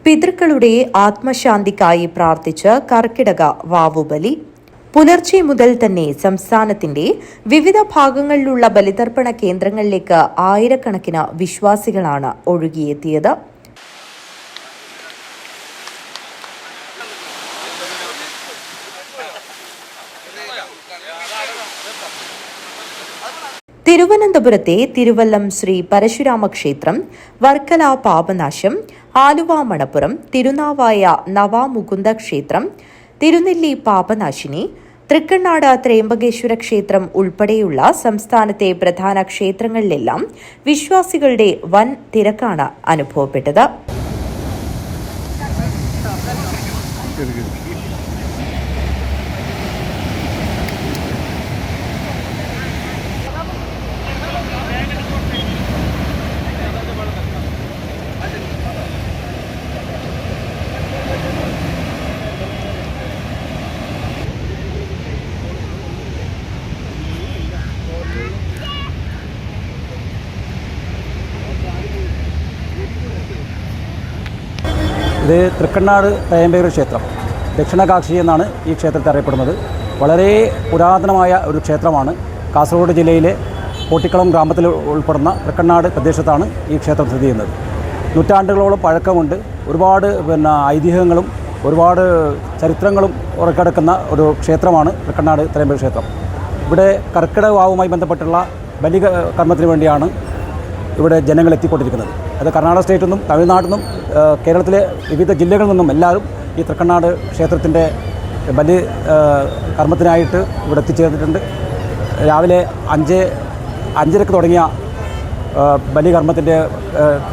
പിതൃക്കളുടെ ആത്മശാന്തിക്കായി പ്രാർത്ഥിച്ച് കർക്കിടക വാവുബലി. പുലർച്ചെ മുതൽ തന്നെ സംസ്ഥാനത്തിന്റെ വിവിധ ഭാഗങ്ങളിലുള്ള ബലിതർപ്പണ കേന്ദ്രങ്ങളിലേക്ക് ആയിരക്കണക്കിന് വിശ്വാസികളാണ് ഒഴുകിയെത്തിയത്. തിരുവനന്തപുരത്തെ തിരുവല്ലം ശ്രീ പരശുരാമ ക്ഷേത്രം, വർക്കല പാപനാശം, ആലുവ മണപ്പുറം, തിരുനാവായ നവാമുകുന്ദ ക്ഷേത്രം, തിരുനെല്ലി പാപനാശിനി, തൃക്കണ്ണാട് ത്രയംബകേശ്വര ക്ഷേത്രം ഉൾപ്പെടെയുള്ള സംസ്ഥാനത്തെ പ്രധാന ക്ഷേത്രങ്ങളിലെല്ലാം വിശ്വാസികളുടെ വൻ തിരക്കാണ് അനുഭവപ്പെട്ടത്. ഇത് തൃക്കണ്ണാട് ത്രയംബകേശ്വര ക്ഷേത്രം, ദക്ഷിണകാശി എന്നാണ് ഈ ക്ഷേത്രത്തെ അറിയപ്പെടുന്നത്. വളരെ പുരാതനമായ ഒരു ക്ഷേത്രമാണ്. കാസർഗോഡ് ജില്ലയിലെ കോട്ടിക്കുളം ഗ്രാമത്തിൽ ഉൾപ്പെടുന്ന തൃക്കണ്ണാട് പ്രദേശത്താണ് ഈ ക്ഷേത്രം സ്ഥിതി ചെയ്യുന്നത്. നൂറ്റാണ്ടുകളോളം പഴക്കമുണ്ട്. ഒരുപാട് ഐതിഹ്യങ്ങളും ഒരുപാട് ചരിത്രങ്ങളും ഉറക്കെടുക്കുന്ന ഒരു ക്ഷേത്രമാണ് തൃക്കണ്ണാട് ത്രയംബകേശ്വര ക്ഷേത്രം. ഇവിടെ കർക്കിടക വാവുമായി ബന്ധപ്പെട്ടുള്ള ബലി കർമ്മത്തിന് വേണ്ടിയാണ് ഇവിടെ ജനങ്ങൾ എത്തിക്കൊണ്ടിരിക്കുന്നത്. അത് കർണാടക സ്റ്റേറ്റിൽ നിന്നും തമിഴ്നാട്ടിൽ നിന്നും കേരളത്തിലെ വിവിധ ജില്ലകളിൽ നിന്നും എല്ലാവരും ഈ തൃക്കണ്ണാട് ക്ഷേത്രത്തിൻ്റെ ബലി കർമ്മത്തിനായിട്ട് ഇവിടെ എത്തിച്ചേർന്നിട്ടുണ്ട്. രാവിലെ 5:30 തുടങ്ങിയ ബലികർമ്മത്തിൻ്റെ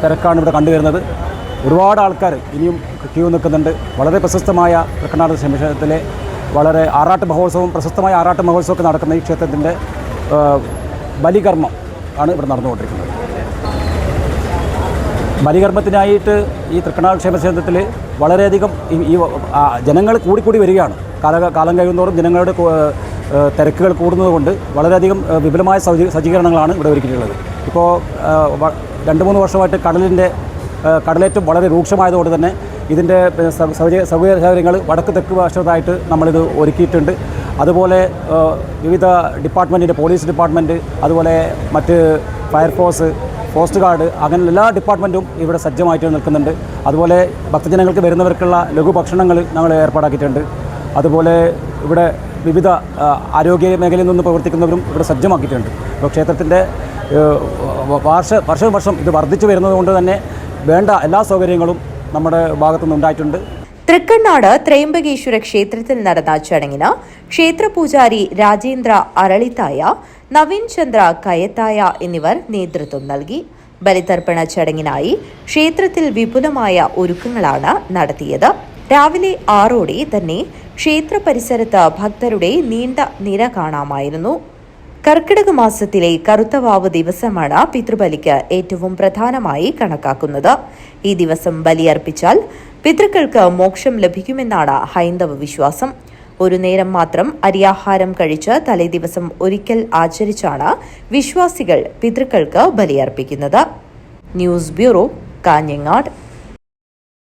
തിരക്കാണ് ഇവിടെ കണ്ടുവരുന്നത്. ഒരുപാട് ആൾക്കാർ ഇനിയും ക്യൂ നിൽക്കുന്നുണ്ട്. വളരെ പ്രശസ്തമായ തൃക്കണ്ണാട് ക്ഷേത്രത്തിലെ വളരെ പ്രശസ്തമായ ആറാട്ട് മഹോത്സവമൊക്കെ നടക്കുന്ന ഈ ക്ഷേത്രത്തിൻ്റെ ബലികർമ്മം ആണ് ഇവിടെ നടന്നുകൊണ്ടിരിക്കുന്നത്. ബലികർമ്മത്തിനായിട്ട് ഈ തൃക്കണ്ണാട് ക്ഷേത്രത്തിൽ വളരെയധികം ഈ ജനങ്ങൾ കൂടിക്കൂടി വരികയാണ്. കാലം കഴിയുന്നതോറും ജനങ്ങളുടെ തിരക്കുകൾ കൂടുന്നതുകൊണ്ട് വളരെയധികം വിപുലമായ സജ്ജീകരണങ്ങളാണ് ഇവിടെ ഒരുക്കിയിട്ടുള്ളത്. ഇപ്പോൾ 2-3 വർഷമായിട്ട് കടലേറ്റം വളരെ രൂക്ഷമായതുകൊണ്ട് തന്നെ ഇതിൻ്റെ സൗകര്യങ്ങൾ വടക്ക് തെക്ക് വശത്തായിട്ട് നമ്മളിത് ഒരുക്കിയിട്ടുണ്ട്. അതുപോലെ വിവിധ ഡിപ്പാർട്ട്മെൻറ്റിൻ്റെ പോലീസ് ഡിപ്പാർട്ട്മെൻറ്റ്, അതുപോലെ മറ്റ് ഫയർഫോഴ്സ്, കോസ്റ്റ് ഗാർഡ്, അങ്ങനെ എല്ലാ ഡിപ്പാർട്ട്മെൻറ്റും ഇവിടെ സജ്ജമായിട്ട് നിൽക്കുന്നുണ്ട്. അതുപോലെ ഭക്തജനങ്ങൾക്ക് വരുന്നവർക്കുള്ള ലഘുഭക്ഷണങ്ങൾ ഞങ്ങൾ ഏർപ്പാടാക്കിയിട്ടുണ്ട്. അതുപോലെ ഇവിടെ വിവിധ ആരോഗ്യ മേഖലയിൽ നിന്ന് പ്രവർത്തിക്കുന്നവരും ഇവിടെ സജ്ജമാക്കിയിട്ടുണ്ട്. അപ്പോൾ ക്ഷേത്രത്തിൻ്റെ വർഷം ഇത് വർദ്ധിച്ചു വരുന്നതുകൊണ്ട് തന്നെ വേണ്ട എല്ലാ സൗകര്യങ്ങളും നമ്മുടെ ഭാഗത്തുനിന്ന് ഉണ്ടായിട്ടുണ്ട്. തൃക്കണ്ണാട് ത്രയംബകേശ്വര ക്ഷേത്രത്തിൽ നടന്ന ചടങ്ങിന് ക്ഷേത്ര പൂജാരി രാജേന്ദ്ര അരളിത്തായ, നവീൻ ചന്ദ്ര കയത്തായ എന്നിവർ നേതൃത്വം നൽകി. ബലിതർപ്പണ ചടങ്ങിനായി ക്ഷേത്രത്തിൽ വിപുലമായ ഒരുക്കങ്ങളാണ് നടത്തിയത്. രാവിലെ 6 തന്നെ ക്ഷേത്ര പരിസരത്ത് ഭക്തരുടെ നീണ്ട നിര കാണാമായിരുന്നു. കർക്കിടക മാസത്തിലെ കറുത്തവാവ് ദിവസമാണ് പിതൃബലിക്ക് ഏറ്റവും പ്രധാനമായി കണക്കാക്കുന്നത്. ഈ ദിവസം ബലിയർപ്പിച്ചാൽ പിതൃക്കൾക്ക് മോക്ഷം ലഭിക്കുമെന്നാണ് ഹൈന്ദവ വിശ്വാസം. ഒരു നേരം മാത്രം അരിയാഹാരം കഴിച്ച് തലേദിവസം ഒരിക്കൽ ആചരിച്ചാണ് വിശ്വാസികൾ പിതൃക്കൾക്ക് ബലിയർപ്പിക്കുന്നത്. News bureau, Kanhangad.